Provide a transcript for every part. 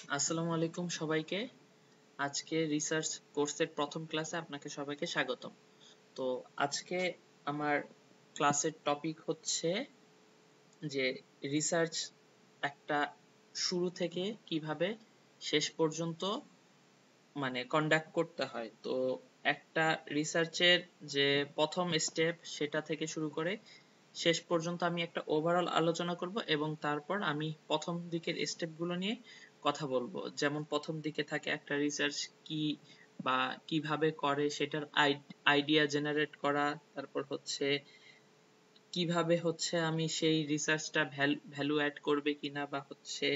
আসসালামু আলাইকুম সবাইকে। আজকে রিসার্চ কোর্সের প্রথম ক্লাসে আপনাকে সবাইকে স্বাগতম। তো আজকে আমার ক্লাসের টপিক হচ্ছে যে রিসার্চ একটা শুরু থেকে কিভাবে শেষ পর্যন্ত কন্ডাক্ট করতে হয়। তো একটা রিসার্চের যে প্রথম স্টেপ সেটা থেকে শুরু করে শেষ পর্যন্ত আমি একটা ওভারঅল আলোচনা করব এবং তারপর আমি প্রথম দিকের স্টেপগুলো নিয়ে কথা বলবো। যেমন প্রথম দিকে থাকে একটা রিসার্চ কি বা কিভাবে করে সেটার আইডিয়া জেনারেট করা, তারপর হচ্ছে কিভাবে হচ্ছে আমি সেই রিসার্চটা ভ্যালু অ্যাড করবে কিনা বা হচ্ছে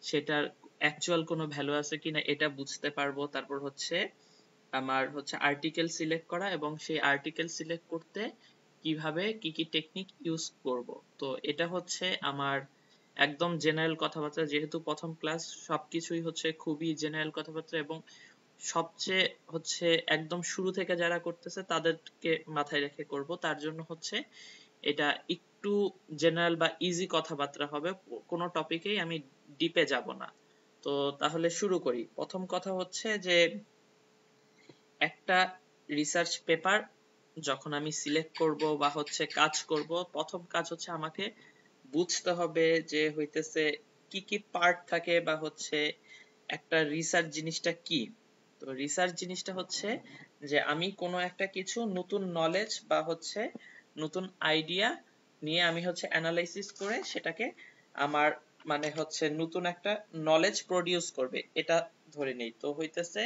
সেটার অ্যাকচুয়াল কোনো ভ্যালু আছে কিনা এটা বুঝতে পারবো। তারপর হচ্ছে আমার হচ্ছে আর্টিকেল সিলেক্ট করা এবং সেই আর্টিকেল সিলেক্ট করতে কিভাবে কি কি টেকনিক ইউজ করব। তো এটা হচ্ছে আমার একদম জেনারেল কথাবার্তা, যেহেতু প্রথম ক্লাস সবকিছুই হচ্ছে খুবই জেনারেল কথাবার্তা এবং সবচেয়ে হচ্ছে একদম শুরু থেকে যারা করতেছে তাদেরকে মাথায় রেখে করব। তার জন্য হচ্ছে এটা একটু জেনারেল বা ইজি কথাবার্তা হবে, কোনো টপিকেই আমি ডিপে যাব না। তো তাহলে শুরু করি। প্রথম কথা হচ্ছে যে একটা রিসার্চ পেপার যখন আমি সিলেক্ট করব বা হচ্ছে কাজ করব, প্রথম কাজ হচ্ছে আমাকে বুঝতে হবে যে হইতেছে কি কি পার্ট থাকে বা হচ্ছে একটা রিসার্চ জিনিসটা কি। তো রিসার্চ জিনিসটা হচ্ছে যে আমি কোনো একটা কিছু নতুন নলেজ বা হচ্ছে নতুন আইডিয়া নিয়ে আমি হচ্ছে অ্যানালাইসিস করে সেটাকে আমার হচ্ছে নতুন একটা নলেজ প্রডিউস করবে, এটা ধরে নেই। তো হইতেছে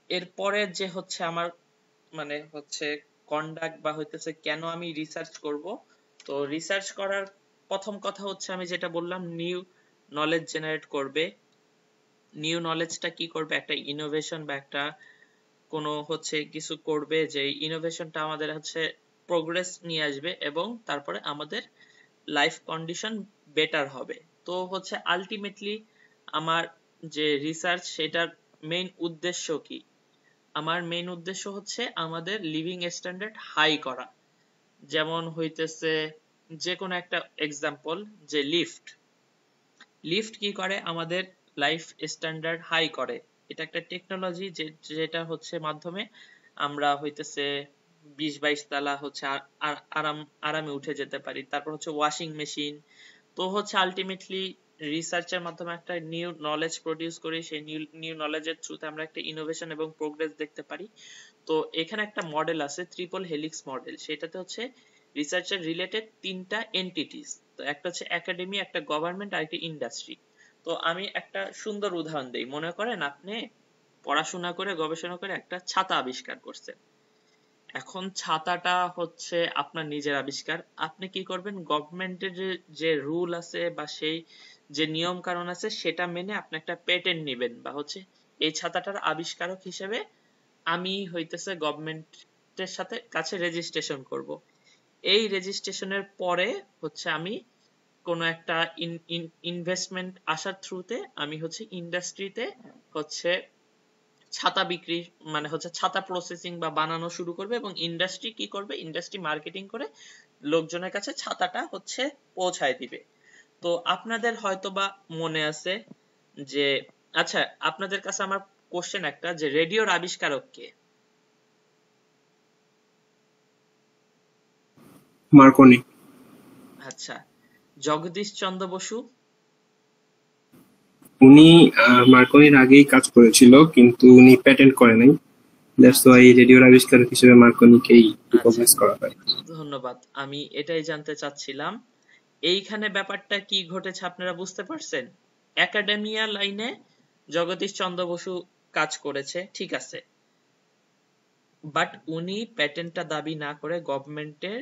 এরপরে যে হচ্ছে আমার হচ্ছে কন্ডাক্ট বা হইতেছে কেন আমি রিসার্চ করব। তো রিসার্চ করার প্রথম কথা হচ্ছে আমি যেটা বললাম, নিউ নলেজ জেনারেট করবে। নিউ নলেজটা কি করবে? একটা ইনোভেশন বা একটা কোনো হচ্ছে কিছু করবে যে ইনোভেশনটা আমাদের হচ্ছে প্রোগ্রেস নিয়ে আসবে এবং তারপরে আমাদের লাইফ কন্ডিশন বেটার হবে। তো হচ্ছে আলটিমেটলি আমার যে রিসার্চ সেটার মেইন উদ্দেশ্য কি? আমার মেইন উদ্দেশ্য হচ্ছে আমাদের লিভিং স্ট্যান্ডার্ড হাই করা। যেমন হইতেছে যে কোনো একটা এক্সাম্পল, যে লিফট লিফট কি করে? আমাদের লাইফ স্ট্যান্ডার্ড হাই করে। এটা একটা টেকনোলজি যেটা হচ্ছে মাধ্যমে আমরা হইতেছে 20-22 তালা হচ্ছে আরামে উঠে যেতে পারি। তারপর হচ্ছে ওয়াশিং মেশিন। তো হচ্ছে আলটিমেটলি রিসার্চের মাধ্যমে একটা নিউ নলেজ প্রডিউস করি, সেই নিউ নলেজের থ্রুতে আমরা একটা ইনোভেশন এবং প্রোগ্রেস দেখতে পারি। তো এখানে একটা মডেল আছে ট্রিপল হেলিক্স মডেল, সেটাতে হচ্ছে রিসার্চের রিলেটেড তিনটা এন্টিটিস। তো একটা হচ্ছে একাডেমি, একটা গভর্নমেন্ট আর একটা ইন্ডাস্ট্রি। তো আমি একটা সুন্দর উদাহরণ দেই। মনে করেন আপনি পড়াশোনা করে গবেষণা করে একটা ছাতা আবিষ্কার করছেন। এখন ছাতাটা হচ্ছে আপনার নিজের আবিষ্কার। আপনি কি করবেন? গভর্নমেন্টের যে রুল আছে বা সেই যে নিয়ম কানুন আছে সেটা মেনে আপনি একটা পেটেন্ট নেবেন বা হচ্ছে এই ছাতাটার আবিষ্কারক হিসেবে আমি হইতেছে গভর্নমেন্টের সাথে কাছে রেজিস্ট্রেশন করব। এই রেজিস্ট্রেশনের পরে হচ্ছে আমি কোন একটা ইনভেস্টমেন্ট আসার থ্রুতে আমি হচ্ছে ইন্ডাস্ট্রিতে হচ্ছে ছাতা বিক্রি হচ্ছে ছাতা প্রসেসিং বা বানানো শুরু করবে এবং ইন্ডাস্ট্রি কি করবে? ইন্ডাস্ট্রি মার্কেটিং করে লোকজনের কাছে ছাতাটা হচ্ছে পৌঁছায় দিবে। তো আপনাদের হয়তোবা মনে আছে যে, আচ্ছা আপনাদের কাছে আমার কোশ্চেন একটা, যে রেডিওর আবিষ্কারক কে? মার্কনি। আচ্ছা, জগদীশ চন্দ্র বসু? উনি মার্কনির আগেই কাজ করেছিল, কিন্তু উনি প্যাটেন্ট করে নাই। দ্যাটস আচ্ছা ওয়াই রেডিওর আবিষ্কারক হিসেবে মার্কনিকেই আচ্ছা, রিকগনাইজ করা হয়। ধন্যবাদ। আমি এটাই জানতে চাচ্ছিলাম। এইখানে ব্যাপারটা কি ঘটেছে আপনারা বুঝতে পারছেন? একাডেমিয়া লাইনে জগদীশ চন্দ্র বসু কাজ করেছে, ঠিক আছে, বাট উনি প্যাটেন্টটা দাবি না করে গভর্নমেন্টের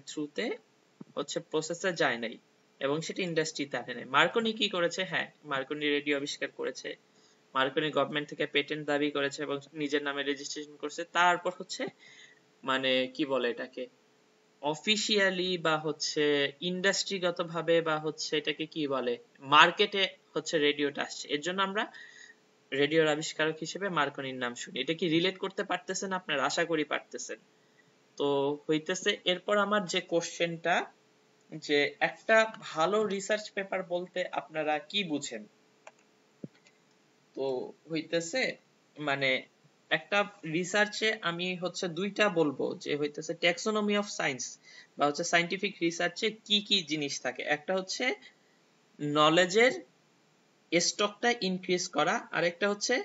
থ্রুতে হচ্ছে প্রসেসে যায় নাই এবং সেটা ইন্ডাস্ট্রিতে আনে নাই। মার্কনি কি করেছে? হ্যাঁ, মার্কনি রেডিও আবিষ্কার করেছে, মার্কনি গভর্নমেন্ট থেকে পেটেন্ট দাবি করেছে এবং নিজের নামে রেজিস্ট্রেশন করেছে। তারপর হচ্ছে কি বলে এটাকে, অফিসিয়ালি বা হচ্ছে ইন্ডাস্ট্রিগত ভাবে বা হচ্ছে এটাকে কি বলে, মার্কেটে হচ্ছে রেডিওটা আসছে। এর জন্য আমরা রেডিওর আবিষ্কারক হিসেবে মার্কনির নাম শুনি। এটা কি রিলেট করতে পারতেছেন আপনারা? আশা করি পারতেছেন। তো হইতেছে এরপর আমার যে কোশ্চেনটা, যে একটা ভালো রিসার্চ পেপার বলতে আপনারা কি বুঝেন? তো হইতেছে মানে একটা রিসার্চে আমি হচ্ছে দুইটা বলবো, যে হইতেছে ট্যাক্সোনমি অফ সায়েন্স বা হচ্ছে সায়েন্টিফিক রিসার্চে কি কি জিনিস থাকে। একটা হচ্ছে নলেজের স্টকটা ইনক্রিজ করা, আর একটা হচ্ছে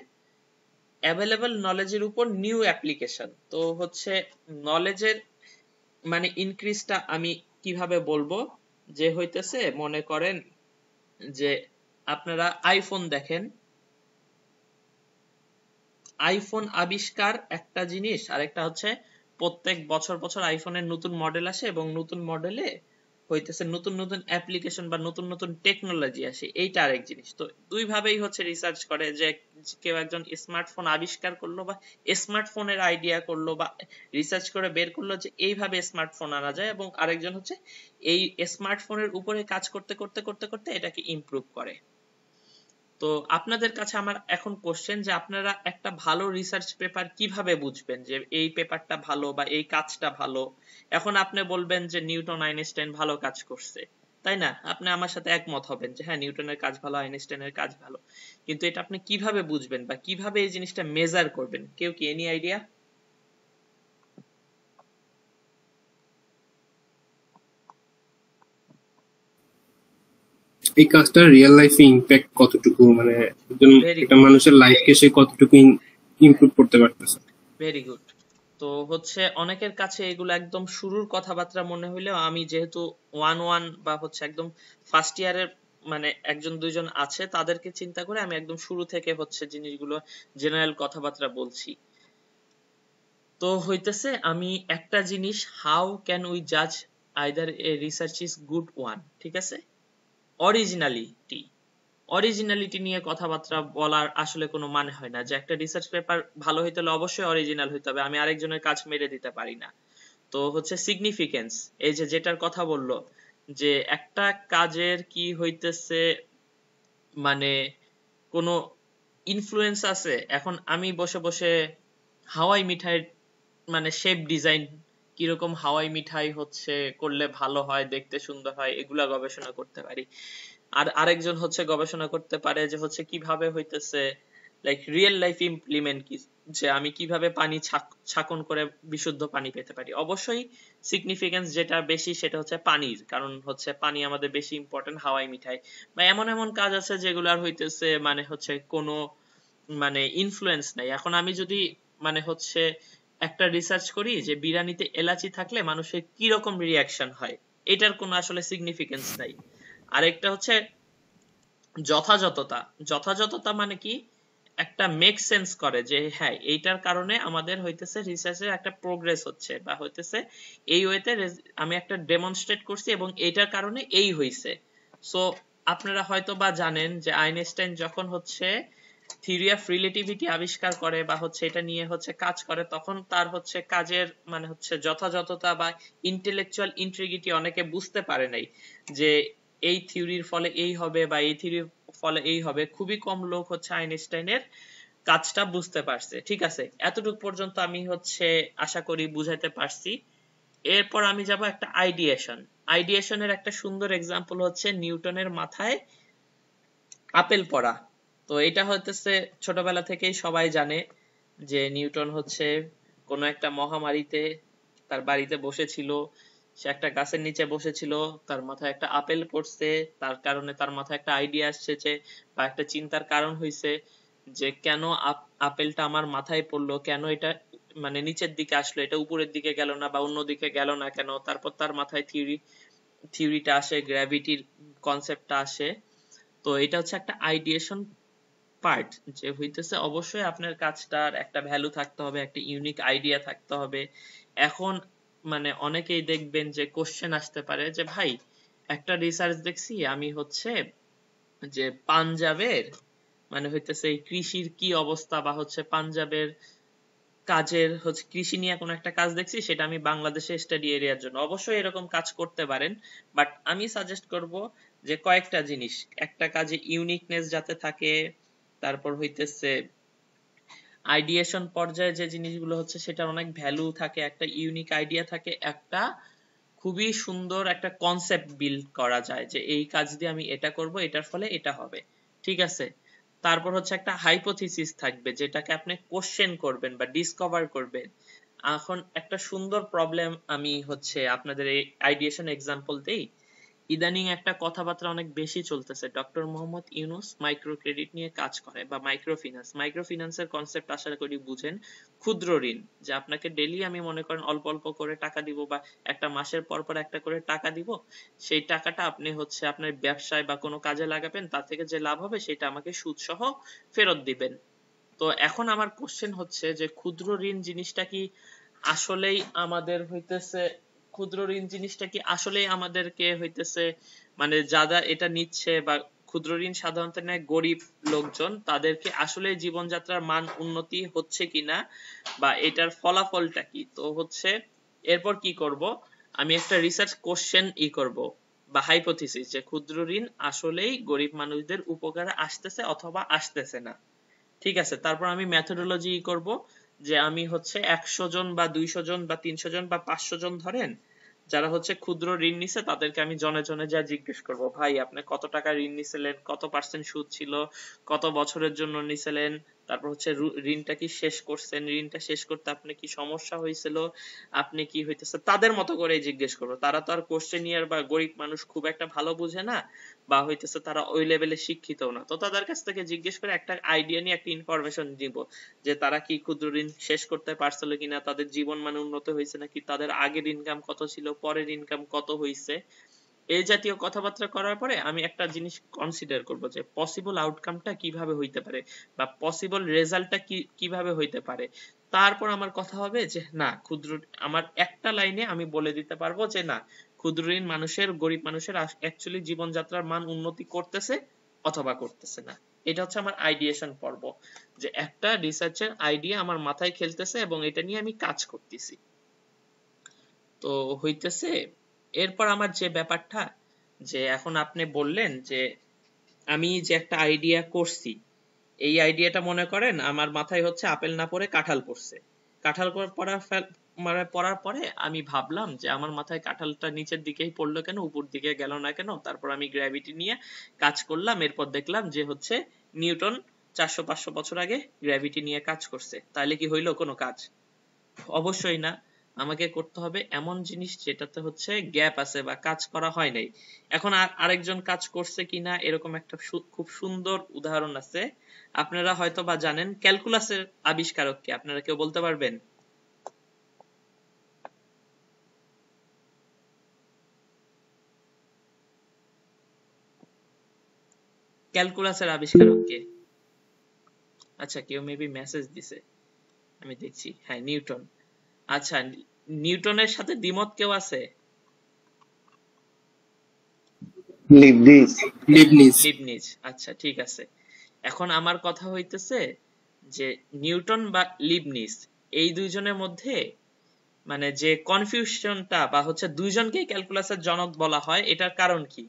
অ্যাভেলেবল নলেজের উপর নিউ অ্যাপ্লিকেশন। তো হচ্ছে নলেজের মানে ইনক্রিজটা আমি কিভাবে বলবো, যে হইতেছে মনে করেন যে আপনারা আইফোন দেখেন, আইফোন আবিষ্কার একটা জিনিস, আর একটা হচ্ছে প্রত্যেক বছর বছর আইফোনের নতুন মডেল আসে এবং নতুন মডেলে হইতেছে নতুন নতুন অ্যাপ্লিকেশন বা নতুন নতুন টেকনোলজি আসে, এইটা আরেক জিনিস। তো দুই ভাবেই হচ্ছে রিসার্চ করে, যে কেউ একজন স্মার্টফোন আবিষ্কার করলো বা স্মার্টফোনের আইডিয়া করলো বা রিসার্চ করে বের করলো যে এইভাবে স্মার্টফোন আনা যায়, এবং আরেকজন হচ্ছে এই স্মার্টফোনের উপরে কাজ করতে করতে করতে করতে এটাকে ইমপ্রুভ করে। তো আপনাদের কাছে আমার এখন কোশ্চেন, যে আপনারা একটা ভালো রিসার্চ পেপার কিভাবে বুঝবেন যে এই পেপারটা ভালো বা এই কাজটা ভালো? এখন আপনি বলবেন যে নিউটন আইনস্টাইন ভালো কাজ করছে, তাই না? আপনি আমার সাথে একমত হবেন যে হ্যাঁ নিউটনের কাজ ভালো, আইনস্টাইনের কাজ ভালো, কিন্তু এটা আপনি কিভাবে বুঝবেন বা কিভাবে এই জিনিসটা মেজার করবেন? কেউ কি এনি আইডিয়া? এই কাজটা রিয়েল লাইফে ইম্প্যাক্ট কতটুকু, মানে একজন ভেরি একটা গুড, মানুষের লাইফকে সে কতটুকু ইমপ্রুভ করতে পারতেছে। Very good. তো হচ্ছে অনেকের কাছে এগুলো একদম শুরুর কথাবার্তা মনে হইলেও, আমি যেহেতু ওয়ান ওয়ান বা হচ্ছে একদম ফার্স্ট ইয়ারের মানে একজন দুইজন আছে, তাদেরকে চিন্তা করে আমি একদম শুরু থেকে হচ্ছে জিনিসগুলো জেনারেল কথাবার্তা বলছি। তো হইতেছে আমি একটা জিনিস, হাউ ক্যান উই জাজ either a research is good one, ঠিক আছে? অরিজিনালিটি, অরিজিনালিটি নিয়ে কথাবার্তা বলার আসলে কোনো মানে হয় না। যে একটা রিসার্চ পেপার ভালো হইতে হলে অবশ্যই অরিজিনাল হইতে হবে, আমি আরেকজনের কাজ মেরে দিতে পারি না। তো হচ্ছে সিগনিফিকেন্স, এই যে যেটার কথা বললো, যে একটা কাজের কি হইতেছে মানে কোনো ইনফ্লুয়েন্স আছে। এখন আমি বসে বসে হাওয়াই মিঠাই মানে শেপ ডিজাইন, কিরকম হাওয়াই মিঠাই হচ্ছে করলে ভালো হয়, দেখতে সুন্দর হয়, এগুলা গবেষণা করতে পারি। আর আরেকজন হচ্ছে গবেষণা করতে পারে যে হচ্ছে কিভাবে হইতেছে লাইক রিয়েল লাইফ ইমপ্লিমেন্ট কি, যে আমি কিভাবে পানি ছাকন করে বিশুদ্ধ পানি পেতে পারি। অবশ্যই সিগনিফিকেন্স যেটা বেশি সেটা হচ্ছে পানির, কারণ হচ্ছে পানি আমাদের বেশি ইম্পর্টেন্ট হাওয়াই মিঠাই। বা এমন এমন কাজ আছে যেগুলার হইতেছে মানে হচ্ছে কোনো মানে ইনফ্লুয়েন্স নাই। এখন আমি যদি মানে হচ্ছে একটা রিসার্চ করি যে বিরিয়ানিতে এলাচি থাকলে মানুষের কি রকম রিয়াকশন হয়, এটার কোনো আসলে সিগনিফিকেন্স নাই। আরেকটা হচ্ছে যথাযথতা, যথাযথতা মানে কি একটা মেক সেন্স করে, যে হ্যাঁ এইটার কারণে আমাদের হইতেছে রিসার্চের একটা প্রোগ্রেস হচ্ছে, বা হইতেছে এই ওয়েতে আমি একটা ডেমনস্ট্রেট করছি এবং এইটার কারণে এই হইছে। সো আপনারা হয়তো বা জানেন যে আইনস্টাইন যখন হচ্ছে থিওরি অফ রিলেটিভিটি আবিষ্কার করে বা হচ্ছে এটা নিয়ে হচ্ছে কাজ করে, তখন তার হচ্ছে কাজের মানে হচ্ছে যথাযথতা বা ইন্টেলেকচুয়াল ইন্টিগ্রিটি অনেকে বুঝতে পারে নাই, যে এই থিওরির ফলে এই হবে বা এই থিওরির ফলে এই হবে। খুবই কম লোক হচ্ছে আইনস্টাইনের কাজটা বুঝতে পারছে। ঠিক আছে, এতটুকু পর্যন্ত আমি হচ্ছে আশা করি বুঝাইতে পারছি। এরপর আমি যাব একটা আইডিয়েশন। আইডিয়েশনের একটা সুন্দর এক্সাম্পল হচ্ছে নিউটনের মাথায় আপেল পড়া। তো এটা হইতেছে ছোটবেলা থেকেই সবাই জানে যে নিউটন হচ্ছে কোন একটা মহামারীতে তার বাড়িতে বসেছিল, সে একটা গাছের নিচে বসেছিল, তার মাথায় একটা আপেল পড়ছে, তার কারণে তার মাথায় একটা আইডিয়া আসছে যে বা একটা চিন্তার কারণ হইছে যে কেন আপেলটা আমার মাথায় পড়লো, কেন এটা মানে নিচের দিকে আসলো, এটা উপরের দিকে গেল না বা অন্য দিকে গেল না কেন। তারপর তার মাথায় থিওরিটা আসে, গ্র্যাভিটির কনসেপ্টটা আসে। তো এটা হচ্ছে একটা আইডিয়েশন পার্ট, যে হইতেছে অবশ্যই আপনার কাজটার একটা ভ্যালু থাকতে হবে, একটা ইউনিক আইডিয়া থাকতে হবে। এখন মানে অনেকেই দেখবেন যে কোশ্চেন আসতে পারে যে ভাই একটা রিসার্চ দেখছি আমি হচ্ছে যে পাঞ্জাবের মানে হইতেছে এই কৃষির কি অবস্থা, বা হচ্ছে পাঞ্জাবের কাজের হচ্ছে কৃষি নিয়ে কোনো একটা কাজ দেখছি, সেটা আমি বাংলাদেশে স্টাডি এরিয়ার জন্য। অবশ্যই এরকম কাজ করতে পারেন, বাট আমি সাজেস্ট করব যে কয়েকটা জিনিস, একটা কাজে ইউনিকনেস যাতে থাকে, তারপর হইতেছে আইডিয়েশন পর্যায়ে যে জিনিসগুলো হচ্ছে সেটা অনেক ভ্যালু থাকে, একটা ইউনিক আইডিয়া থাকে, একটা খুবই সুন্দর একটা কনসেপ্ট বিল্ড করা যায় যে এই কাজ দিয়ে আমি এটা করব, এটার ফলে এটা হবে। ঠিক আছে, তারপর হচ্ছে একটা হাইপোথিসিস থাকবে যেটাকে আপনি কোশ্চেন করবেন বা ডিসকভার করবেন। এখন একটা সুন্দর প্রবলেম আমি হচ্ছে আপনাদের এই আইডিয়েশন এক্সাম্পল দেই। ইদানিং একটা কথাবার্তা অনেক বেশি চলতেছে, doctor Mohammad Yunus micro credit নিয়ে কাজ করে বা মাইক্রো ফিন্যান্সের কনসেপ্ট আশা করি বুঝেন। ক্ষুদ্র ঋণ, যে আপনাকে ডেইলি আমি মনে করেন অল্প অল্প করে টাকা দিব বা একটা মাসের পর পর একটা করে টাকা দিব, সেই টাকাটা আপনি হচ্ছে আপনার ব্যবসায় বা কোনো কাজে লাগাবেন, তার থেকে যে লাভ হবে সেটা আমাকে সুদ সহ ফেরত দিবেন। তো এখন আমার কোশ্চেন হচ্ছে যে ক্ষুদ্র ঋণ জিনিসটা কি আসলেই আমাদের হইতেছে, ক্ষুদ্র ঋণ জিনিসটা কি আসলেই আমাদেরকে হইতেছে, মানে যারা এটা নিচ্ছে বা ক্ষুদ্র ঋণ সাধারণত নেয় গরিব লোকজন, তাদেরকে আসলে জীবনযাত্রার মান উন্নতি হচ্ছে কিনা বা এটার ফলাফলটা কি? তো হচ্ছে এরপর কি করব, আমি একটা রিসার্চ কোশ্চেন করব বা হাইপোথিসিস যে ক্ষুদ্র ঋণ আসলেই গরিব মানুষদের উপকারে আসতেছে অথবা আসতেছে না। ঠিক আছে, তারপর আমি মেথোডোলজি করব, যে আমি হচ্ছে 100 জন বা 200 জন বা 300 জন বা 500 জন ধরেন যারা হচ্ছে ক্ষুদ্র ঋণ নিছে, তাদেরকে আমি জনে জনে যা জিজ্ঞেস করব, ভাই আপনি কত টাকা ঋণ নিছিলেন, কত পার্সেন্ট সুদ ছিল, কত বছরের জন্য নিছিলেন, তারপর হচ্ছে ঋণটা কি শেষ করছেন, ঋণটা শেষ করতে আপনি কি সমস্যা হয়েছিল, আপনি কি হইতেছে, তাদের মতো করে জিজ্ঞেস করব। তারা তো আর কোশ্চেনিয়ার বা গরিব মানুষ খুব একটা ভালো বুঝে না বা হইতেছে তারা ওই লেভেলে শিক্ষিত না, তো তাদের কাছ থেকে জিজ্ঞেস করে একটা আইডিয়া নিয়ে একটা ইনফরমেশন দিব যে তারা কি ক্ষুদ্র ঋণ শেষ করতে পারছিল কিনা, তাদের জীবন মান উন্নত হয়েছে নাকি, তাদের আগের ইনকাম কত ছিল, পরের ইনকাম কত হয়েছে। এই জাতীয় কথাবার্তা করার পরে আমি একটা জিনিস কনসিডার করব যে পসিবল আউটকামটা কিভাবে হইতে পারে বা পসিবল রেজাল্টটা কিভাবে হইতে পারে। তারপর আমার কথা হবে যে না ক্ষুদ্র, আমার একটা লাইনে আমি বলে দিতে পারবো যে না ক্ষুদ্র ঋণ মানুষের, গরিব মানুষের অ্যাকচুয়ালি জীবনযাত্রার মান উন্নতি করতেছে অথবা করতেছে না। এটা হচ্ছে আমার আইডিয়েশন পর্ব, যে একটা রিসার্চের আইডিয়া আমার মাথায় খেলতেছে এবং এটা নিয়ে আমি কাজ করতেছি। তো হইতেছে এরপর আমার যে ব্যাপারটা, যে এখন আপনি বললেন যে আমি যে একটা আইডিয়া করছি, এই আইডিয়াটা মনে করেন আমার মাথায় হচ্ছে আপেল না পড়ে কাঁঠাল পড়ছে। কাঁঠাল পড়ার পরে আমি ভাবলাম যে আমার মাথায় কাঁঠালটা নিচের দিকেই পড়লো কেন, উপর দিকে গেল না কেন, তারপর আমি গ্র্যাভিটি নিয়ে কাজ করলাম, এরপর দেখলাম যে হচ্ছে নিউটন 400-500 বছর আগে গ্র্যাভিটি নিয়ে কাজ করছে। তাহলে কি হইলো কোনো কাজ? অবশ্যই না। আমাকে করতে হবে এমন জিনিস যেটাতে হচ্ছে গ্যাপ আছে বা কাজ করা হয় নাই। এখন আরেকজন কাজ করছে কিনা এরকম একটা খুব সুন্দর উদাহরণ আছে। আপনারা হয়তো বা জানেন ক্যালকুলাসের আবিষ্কারক কে, আপনারা কেউ বলতে পারবেন? ক্যালকুলাসের আবিষ্কারক কে? আচ্ছা, কেউ মেবি মেসেজ দিছে, আমি দেখছি। হ্যাঁ, নিউটন। আচ্ছা, নিউটনের সাথে দ্বিমত কেউ আছে? লিবনিজ। লিবনিজ। লিবনিজ। আচ্ছা ঠিক আছে। এখন আমার কথা হইতেছে যে নিউটন বা লিবনিজ এই দুইজনের মধ্যে মানে যে কনফিউশনটা বা হচ্ছে দুইজনকেই ক্যালকুলাসের জনক বলা হয়, এটার কারণ কি?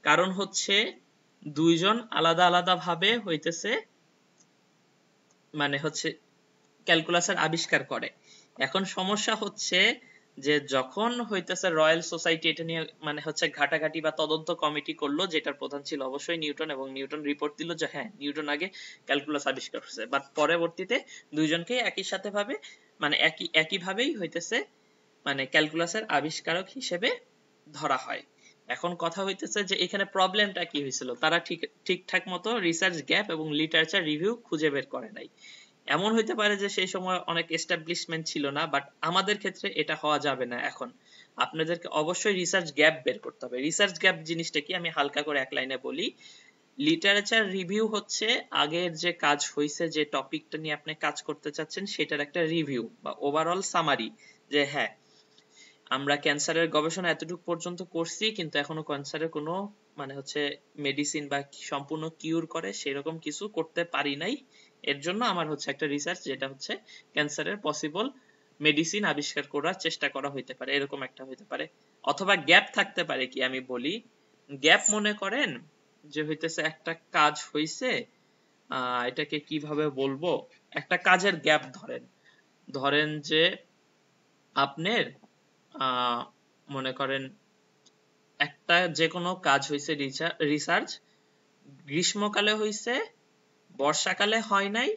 কারণ হচ্ছে দুইজন আলাদা আলাদা ভাবে হইতেছে মানে হচ্ছে ক্যালকুলাসের আবিষ্কার করে। এখন সমস্যা হচ্ছে যে যখন হইতেছে রয়্যাল সোসাইটি এটা নিয়ে মানে হচ্ছে ঘাটাঘাটি বা তদন্ত কমিটি করলো, যেটার প্রধান ছিল অবশ্যই নিউটন, এবং নিউটন রিপোর্ট দিল যে হ্যাঁ নিউটন আগে ক্যালকুলাস আবিষ্কার করছে, বাট পরবর্তীতে দুইজনকেই একই সাথে ভাবে মানে একই ভাবেই হইতেছে মানে ক্যালকুলাসের আবিষ্কারক হিসেবে ধরা হয়। এখন কথা হইতেছে যে এখানে প্রবলেমটা কি হয়েছিল, তারা ঠিকঠাক মতো রিসার্চ গ্যাপ এবং লিটারেচার রিভিউ খুঁজে বের করে নাই। এমন হইতে পারে যে সেই সময় অনেক এস্টাবলিশমেন্ট ছিল না, বাট আমাদের ক্ষেত্রে এটা হওয়া যাবে না। এখন আপনাদেরকে অবশ্যই রিসার্চ গ্যাপ বের করতে হবে। রিসার্চ গ্যাপ জিনিসটা কি আমি হালকা করে এক লাইনে বলি। লিটারেচার রিভিউ হচ্ছে আগের যে কাজ হয়েছে, যে টপিকটা নিয়ে আপনি কাজ করতে চাচ্ছেন সেটার একটা রিভিউ বা ওভারঅল সামারি, যে হ্যাঁ আমরা ক্যান্সারের গবেষণা এতটুকু পর্যন্ত করছি কিন্তু এখনো ক্যান্সারের কোনো মানে হচ্ছে মেডিসিন বা সম্পূর্ণ কিউর করে সেরকম কিছু করতে পারি নাই। এর জন্য আমার হচ্ছে একটা রিসার্চ যেটা হচ্ছে ক্যান্সারের পসিবল মেডিসিন আবিষ্কার করার চেষ্টা করা হইতে পারে, এরকম একটা হইতে পারে। অথবা গ্যাপ থাকতে পারে কি আমি বলি, গ্যাপ মনে করেন যে হইতেছে একটা কাজ হইছে, এটাকে কিভাবে বলবো, একটা কাজের গ্যাপ ধরেন, ধরেন যে আপনার মনে করেন একটা যে কোনো কাজ হইছে রিসার্চ গ্রীষ্মকালে হইছে বর্ষাকালে হয় নাই,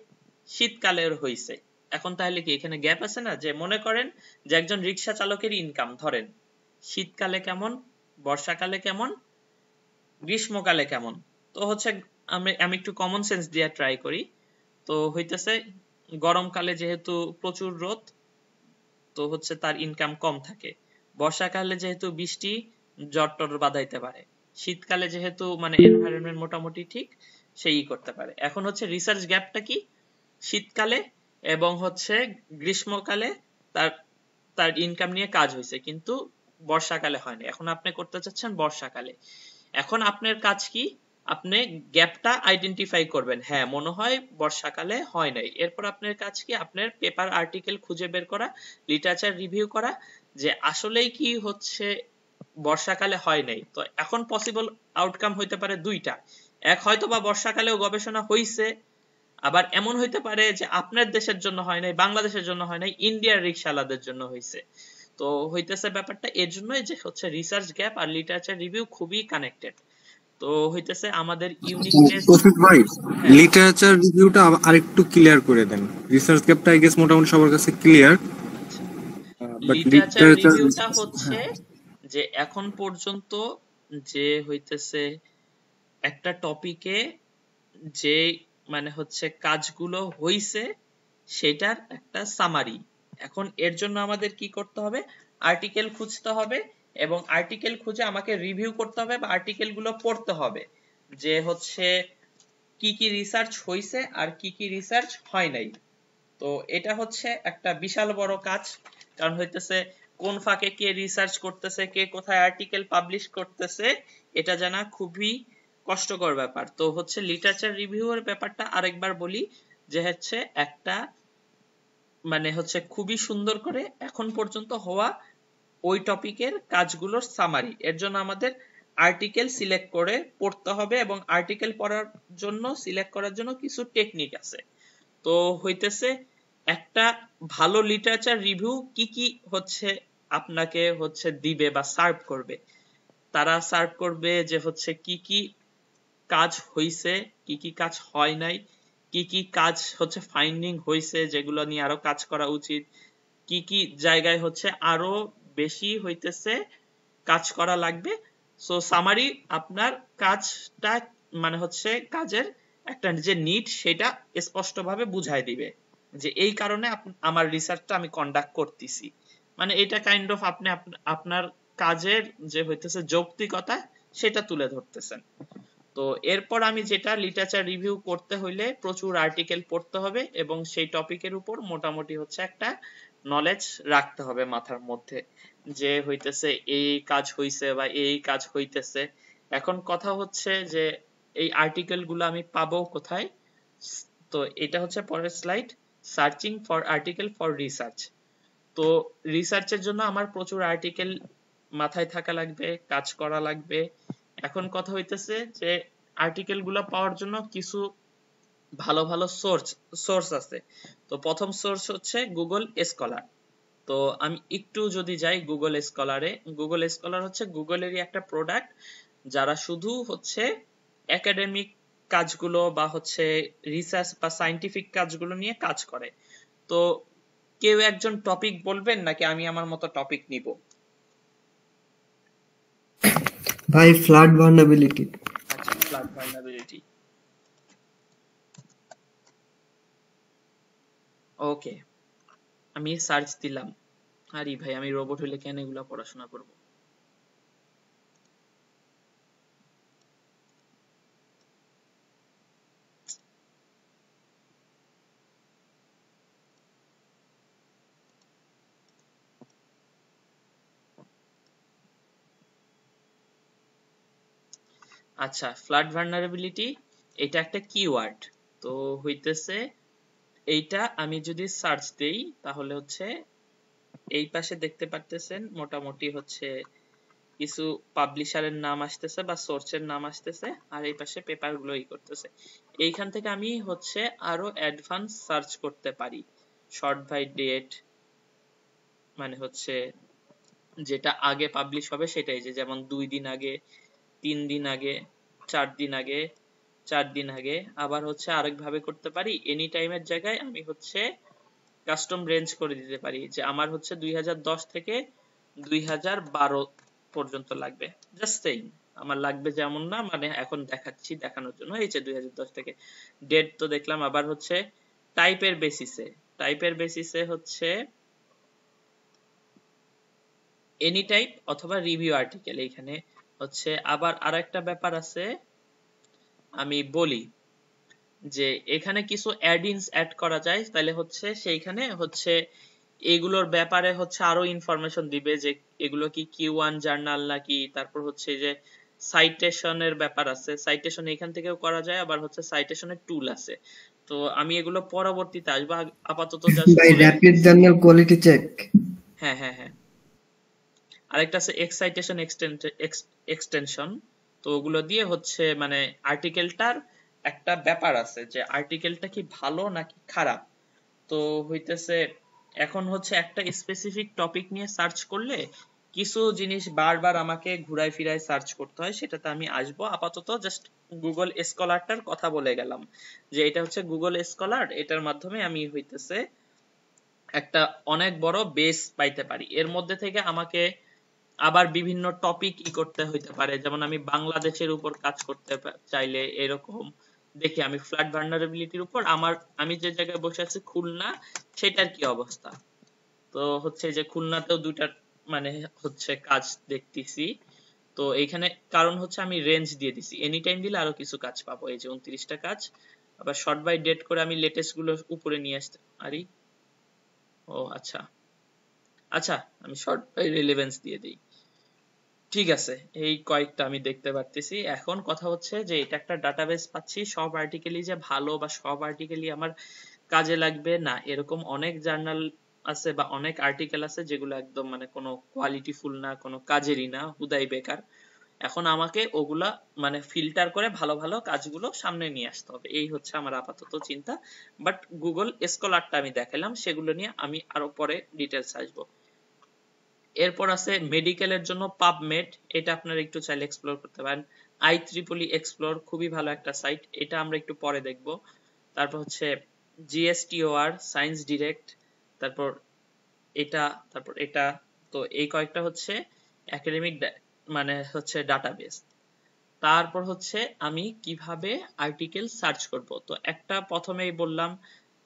শীতকালের হইছে। এখন তাহলে কি এখানে গ্যাপ আছে না? যে মনে করেন যে একজন রিক্সা চালকের ইনকাম ধরেন শীতকালে কেমন, বর্ষাকালে কেমন, গ্রীষ্মকালে কেমন। তো হচ্ছে আমি একটু কমন সেন্স দিয়ে ট্রাই করি। তো হইতেছে গরমকালে যেহেতু প্রচুর রোদ, তো হচ্ছে তার ইনকাম কম থাকে। বর্ষাকালে যেহেতু বৃষ্টি, ঝড় টর বাঁধাইতে পারে। শীতকালে যেহেতু মানে এনভায়রনমেন্ট মোটামুটি ঠিক, সেই করতে পারে। এখন হচ্ছে রিসার্চ গ্যাপটা কি? শীতকালে এবং হচ্ছে গ্রীষ্মকালে তার তার ইনকাম নিয়ে কাজ হয়েছে, কিন্তু বর্ষাকালে হয়নি। এখন আপনি করতে চাচ্ছেন বর্ষাকালে। এখন আপনার কাজ কি? আপনি গ্যাপটা আইডেন্টিফাই করবেন, হ্যাঁ মনে হয় বর্ষাকালে হয় নাই। এরপর আপনার কাজ কি? আপনার পেপার আর্টিকেল খুঁজে বের করা, লিটারেচার রিভিউ করা, যে আসলেই কি হচ্ছে বর্ষাকালে হয় নাই। তো এখন পসিবল আউটকাম হইতে পারে দুইটা। এক, হয়তো বা বর্ষাকালেও গবেষণা হইছে, আবার এমন হইতে পারে যে আপনার দেশের জন্য হয় নাই, বাংলাদেশের জন্য হয় নাই, ইন্ডিয়ার রিক্সাওয়ালাদের জন্য হইছে। তো হইতেছে ব্যাপারটা এর জন্যই যে হচ্ছে রিসার্চ গ্যাপ আর লিটারেচার রিভিউ খুবই কানেক্টেড। তো হইতেছে আমাদের ইউনিকনেস। তৌফিক ভাই, হ্যাঁ, লিটারেচার রিভিউটা আরেকটু ক্লিয়ার করে দেন। রিসার্চ গ্যাপটা আই গেস মোটামুটি সবার কাছে ক্লিয়ার, আচ্ছা, বাট লিটারেচার লিটারেচার। রিভিউটা হচ্ছে যে এখন পর্যন্ত যে হইতেছে একটা টপিকে যে মানে হচ্ছে কাজগুলো হইছে সেটার একটা সামারি। এখন এর জন্য আমাদের কি করতে হবে? আর্টিকেল খুঁজতে হবে, এবং আর্টিকেল খুঁজে আমাকে রিভিউ করতে হবে বা আর্টিকেল গুলো পড়তে হবে, যে হচ্ছে কি কি রিসার্চ হইছে আর কি কি রিসার্চ হয় নাই। তো এটা হচ্ছে একটা বিশাল বড় কাজ। কারণ হইতেছে কোন ফাঁকে কে রিসার্চ করতেছে, কে কোথায় আর্টিকেল পাবলিশ করতেছে, এটা জানা খুবই কষ্টকর ব্যাপার। তো হচ্ছে লিটারেচার রিভিউ এর ব্যাপারটা আরেকবার বলি, যে হচ্ছে একটা মানে হচ্ছে খুবই সুন্দর করে এখন পর্যন্ত হওয়া ওই টপিকের কাজগুলোর সামারি। এর জন্য আমাদের আর্টিকেল সিলেক্ট করে পড়তে হবে, এবং আর্টিকেল পড়ার জন্য সিলেক্ট করার জন্য কিছু টেকনিক আছে। তো হইতেছে একটা ভালো লিটারেচার রিভিউ কি কি হচ্ছে আপনাকে হচ্ছে দিবে বা সার্ভ করবে। তারা সার্ভ করবে যে হচ্ছে কি কি কাজ হইছে, কি কি কাজ হয় নাই, কি কি কাজ হচ্ছে ফাইন্ডিং হইছে যেগুলো নিয়ে আরো কাজ করা উচিত, কি কি জায়গায় হচ্ছে আরো বেশি হইতেছে কাজ করা লাগবে। সো সামারি আপনার কাজটা মানে হচ্ছে কাজের একটা যে নিড সেটা স্পষ্টভাবে বুঝাই দিবে, যে এই কারণে আমার রিসার্চটা আমি কন্ডাক্ট করতেছি। মানে এটা কাইন্ড অফ আপনি আপনার কাজের যে হইতেছে যৌক্তিকতা সেটা তুলে ধরতেছেন। তো এরপর আমি যেটা, লিটারেচার রিভিউ করতে হইলে প্রচুর আর্টিকেল পড়তে হবে এবং সেই টপিকের উপর মোটামুটি হচ্ছে একটা নলেজ রাখতে হবে মাথার মধ্যে, যে হইতেছে এই কাজ হইছে বা এই কাজ হইতেছে। এখন কথা হচ্ছে যে এই আর্টিকেল গুলো আমি পাবো কোথায়? তো এটা হচ্ছে পরের slide, searching for article for research. তো রিসার্চের জন্য আমার প্রচুর আর্টিকেল মাথায় থাকা লাগবে, কাজ করা লাগবে। এখন কথা হইতেছে যে আর্টিকেল গুলো পাওয়ার জন্য কিছু ভালো ভালো সোর্স আছে। তো প্রথম সোর্স হচ্ছে গুগল স্কলার। তো আমি একটু যদি যাই গুগল স্কলারে, গুগল স্কলার হচ্ছে গুগলেরই একটা প্রোডাক্ট, যারা শুধু হচ্ছে একাডেমিক কাজগুলো বা হচ্ছে রিসার্চ বা সায়েন্টিফিক কাজগুলো নিয়ে কাজ করে। তো কেউ একজন টপিক বলবেন নাকি আমি আমার মতো টপিক নিব? ভাই ফ্লাড ভালনারেবিলিটি। আচ্ছা, ফ্লাড ভালনারেবিলিটি। ওকে, আমি সার্চ দিলাম। আরে ভাই, আমি রোবট হইলে কেন এগুলা পড়াশোনা করব? আচ্ছা, ফ্লাড ভালনারেবিলিটি এটা একটা কিওয়ার্ড। তো হইতেছে এইটা আমি যদি সার্চ দেই তাহলে হচ্ছে এই পাশে দেখতে পারতেছেন মোটামুটি হচ্ছে কিছু পাবলিশারের নাম আসতেছে বা সোর্সের নাম আসতেছে, আর এই পাশে পেপার গুলো করতেছে। এইখান থেকে আমি হচ্ছে আরো অ্যাডভান্স সার্চ করতে পারি। শর্ট বাই ডেট মানে হচ্ছে যেটা আগে পাবলিশ হবে সেটাই, যে যেমন 2 দিন আগে, 3 দিন আগে, 4 দিন আগে, 4 দিন আগে। আবার হচ্ছে আরেক ভাবে করতে পারি, এনি টাইমের জায়গায় আমি হচ্ছে কাস্টম রেঞ্জ করে দিতে পারি যে আমার হচ্ছে 2010 থেকে 2012 পর্যন্ত লাগবে। জাস্ট সেইং আমার লাগবে যেমন না, মানে এখন দেখাচ্ছি দেখানোর জন্য। এই যে 2010 থেকে ডেট তো দেখলাম। আবার হচ্ছে টাইপের বেসিসে হচ্ছে এনি টাইপ অথবা রিভিউ আর্টিকেল। এইখানে হচ্ছে আবার আরেকটা ব্যাপার আছে, আমি বলি যে এখানে কিছু অ্যাড-ইনস অ্যাড করা যায়, তাহলে হচ্ছে সেইখানে হচ্ছে এগুলোর ব্যাপারে হচ্ছে আরো ইনফরমেশন দিবে যে এগুলো কি Q1 জার্নাল নাকি। তারপর হচ্ছে যে সাইটেশনের ব্যাপার আছে, সাইটেশন এখান থেকেও করা যায়, আবার হচ্ছে সাইটেশনের টুল আছে। তো আমি এগুলো পরবর্তীতে আসবো, আপাতত জাস্ট ভাই বলে র্যাপিড রাখতেছি। Journal quality check. হ্যাঁ হ্যাঁ হ্যাঁ, আরেকটা আছে এক্সাইটেশন এক্সটেনশন। তো ওগুলো দিয়ে হচ্ছে মানে আর্টিকেলটার একটা ব্যাপার আছে যে আর্টিকেলটা কি ভালো নাকি খারাপ। তো হইতেছে এখন হচ্ছে একটা স্পেসিফিক টপিক নিয়ে সার্চ করলে কিছু জিনিস বারবার আমাকে ঘুরায় ফিরায় সার্চ করতে হয়, সেটাতে আমি আসবো। আপাতত জাস্ট গুগল স্কলারটার কথা বলে গেলাম যে এটা হচ্ছে গুগল স্কলার, এটার মাধ্যমে আমি হইতেছে একটা অনেক বড় বেস পাইতে পারি। এর মধ্যে থেকে আমাকে আবার বিভিন্ন টপিক করতে হইতে পারে, যেমন আমি বাংলাদেশের উপর কাজ করতে চাইলে এরকম দেখি আমি ফ্লাড ভালনারেবিলিটির উপর আমি যে জায়গায় বসে আছি খুলনা, সেটার কি অবস্থা। তো হচ্ছে যে খুলনাতেও দুইটা মানে হচ্ছে কাজ দেখতেছি। তো এইখানে কারণ হচ্ছে আমি রেঞ্জ দিয়ে দিছি, এনি টাইম দিলে আরো কিছু কাজ পাবো। এই যে 29টা কাজ, আবার শর্ট বাই ডেট করে আমি লেটেস্ট গুলো উপরে নিয়ে আসতে পারি। ও আচ্ছা আচ্ছা, আমি শর্ট বাই রিলেভেন্স দিয়ে দিই। ঠিক আছে, এই কয়েকটা আমি দেখতে পারতেছি। এখন কথা হচ্ছে যে এটা একটা ডাটাবেস পাচ্ছি, সব আর্টিকেলই যে ভালো বা সব আর্টিকেলই আমার কাজে লাগবে না, এরকম অনেক জার্নাল আছে বা অনেক আর্টিকেল আছে যেগুলো একদম মানে কোনো কোয়ালিটিফুল না, কোনো কাজেরই না, হুদাই বেকার। এখন আমাকে ওগুলা মানে ফিল্টার করে ভালো ভালো কাজগুলো সামনে নিয়ে আসতে হবে, এই হচ্ছে আমার আপাতত চিন্তা। বাট গুগল স্কলারটা আমি দেখালাম, সেগুলো নিয়ে আমি আরো পরে ডিটেলস আসবো। এরপর আছে মেডিকেলের জন্য পাবমেড, এটা আপনারা একটু চাইলে এক্সপ্লোর করতে পারেন। IEEE এক্সপ্লোর খুবই ভালো একটা সাইট, এটা আমরা একটু পরে দেখব। তারপর হচ্ছে GSTOR, সায়েন্স ডিরেক্ট, তারপর এটা। তো এই কয়েকটা হচ্ছে একাডেমিক মানে হচ্ছে ডাটাবেস। তারপর হচ্ছে আমি কিভাবে আর্টিকেল সার্চ করব। তো একটা প্রথমেই বললাম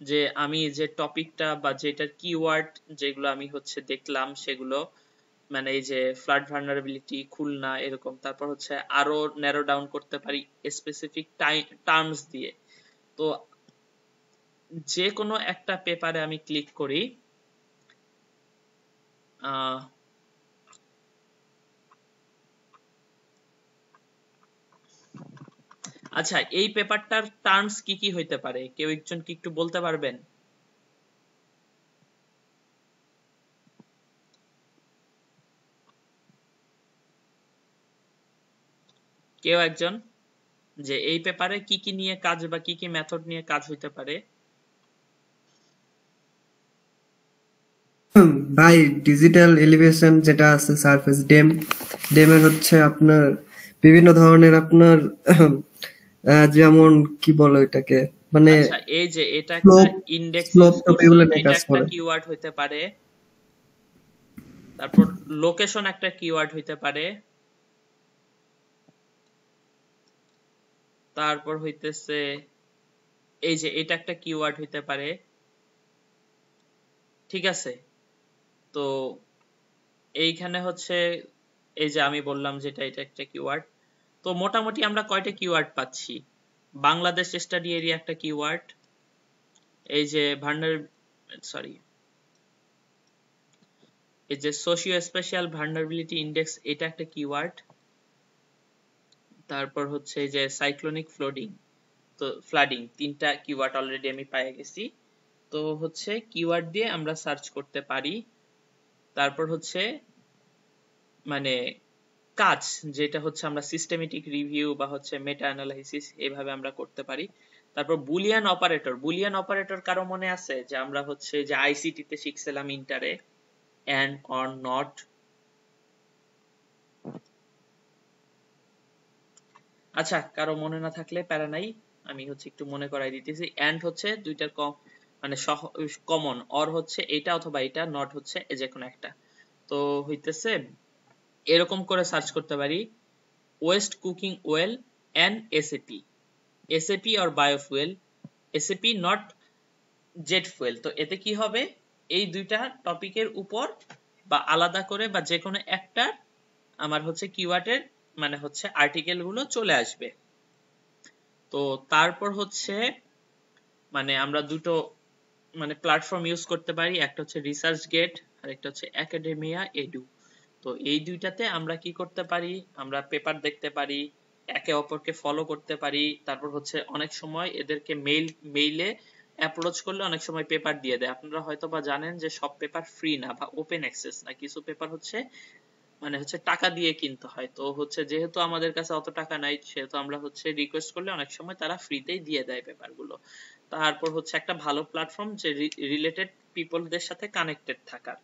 যে আমি যে টপিকটা বা যেটার কিওয়ার্ড যেগুলো আমি হচ্ছে দেখলাম সেগুলো মানে এই যে ফ্লাড ভালনারেবিলিটি খুলনা এরকম, তারপর হচ্ছে আরো ন্যারো ডাউন করতে পারি স্পেসিফিক টার্মস দিয়ে। তো যে কোনো একটা পেপারে আমি ক্লিক করি, আচ্ছা এই পেপারটার টার্মস কি কি হইতে পারে, কেউ একজন কি একটু বলতে পারবেন? কেউ একজন, যে এই পেপারে কি কি নিয়ে কাজ বা কি কি মেথড নিয়ে কাজ হইতে পারে? ভাই ডিজিটাল এলিভেশন যেটা আছে, সারফেস ডেমের হচ্ছে আপনার বিভিন্ন ধরনের আপনার যেমন কি বলো এটাকে, মানে আচ্ছা এই যে এটা একটা slope index slope use top করছি, এগুলো নিয়ে এটা কাজ একটা করে। কিওয়ার্ড হইতে পারে। তারপর লোকেশন একটা কিওয়ার্ড হইতে পারে। তারপর হইতেছে এই যে এটা একটা কিওয়ার্ড হইতে পারে, ঠিক আছে। তো এইখানে হচ্ছে এই যে আমি বললাম যেটা এটা একটা কিওয়ার্ড। তো মোটামুটি আমরা কয়টা কিওয়ার্ড পাচ্ছি? বাংলাদেশ স্টাডি এরিয়া একটা কিওয়ার্ড, এই যে সরি এই যে সোশিও স্পেশাল ভালনারেবিলিটি ইন্ডেক্স, এটা একটা কিওয়ার্ড। তারপর হচ্ছে এই যে সাইক্লোনিক ফ্লাডিং, তিনটা কিওয়ার্ড অলরেডি আমি পেয়ে গেছি। তো হচ্ছে কিওয়ার্ড দিয়ে আমরা সার্চ করতে পারি। তারপর হচ্ছে মানে কাজ যেটা হচ্ছে আমরা সিস্টেমেটিক রিভিউ বা হচ্ছে মেটা অ্যানালাইসিস এইভাবে আমরা করতে পারি। তারপর বুলিয়ান অপারেটর কারো মনে আছে যে আমরা হচ্ছে যে আইসিটি তে শিখছিলাম ইন্টারে, এন্ড অর নট। আচ্ছা, কারো মনে না থাকলে প্যারা নাই, আমি হচ্ছে একটু মনে করাই দিতেছি। অ্যান্ড হচ্ছে দুইটার মানে কমন, অর হচ্ছে এটা অথবা এটা, নট হচ্ছে যে কোনো একটা। তো হইতেছে এরকম করে সার্চ করতে পারি, West cooking well and SAP, SAP or biofuel, SAP not jet fuel. তো এতে কি হবে, এই দুইটা টপিকের উপর বা আলাদা করে বা যে কোনো একটা আমার হচ্ছে কিওয়ার্ডের মানে হচ্ছে আর্টিকেল গুলো চলে আসবে। তো তারপর হচ্ছে মানে আমরা দুটো মানে প্ল্যাটফর্ম ইউজ করতে পারি, একটা হচ্ছে রিসার্চ গেট আর একটা হচ্ছে একাডেমিয়া এডু। তো এই দুইটাতে আমরা কি করতে পারি, আমরা পেপার দেখতে পারি, একে অপরকে ফলো করতে পারি, তারপর হচ্ছে অনেক সময় এদেরকে মেইলে অ্যাপ্রোচ করলে অনেক সময় পেপার দিয়ে দেয়। আপনারা হয়তো বা জানেন যে সব পেপার ফ্রি না বা ওপেন অ্যাক্সেস না, কিছু পেপার হচ্ছে মানে হচ্ছে টাকা দিয়ে কিনতে হয়। তো হচ্ছে যেহেতু আমাদের কাছে অত টাকা নাই, সেহেতু আমরা হচ্ছে রিকোয়েস্ট করলে অনেক সময় তারা ফ্রিতেই দিয়ে দেয় পেপার গুলো। তারপর হচ্ছে একটা ভালো প্ল্যাটফর্ম যে রিলেটেড পিপলদের সাথে কানেক্টেড থাকার।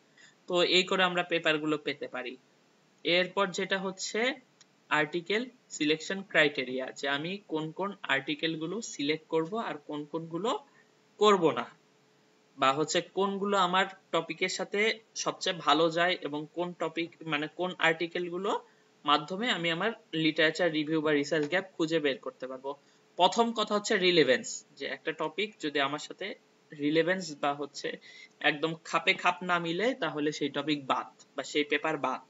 তো এই করে আমরা পেপার গুলো পেতে পারি। এরপর যেটা হচ্ছে আর্টিকেল সিলেকশন ক্রাইটেরিয়া, যে আমি কোন কোন আর্টিকেল গুলো সিলেক্ট করব আর কোন কোন গুলো করব না, বা হচ্ছে কোনগুলো আমার টপিকের সাথে সবচেয়ে ভালো যায় এবং কোন টপিক মানে কোন আর্টিকেল গুলো মাধ্যমে আমি আমার লিটারেচার রিভিউ বা রিসার্চ গ্যাপ খুঁজে বের করতে পারবো। প্রথম কথা হচ্ছে রিলেভেন্স, যে একটা টপিক যদি আমার সাথে রিলেভেন্স বা হচ্ছে একদম খাপে খাপ না মিলে তাহলে সেই টপিক বাদ বা সেই পেপার বাদ।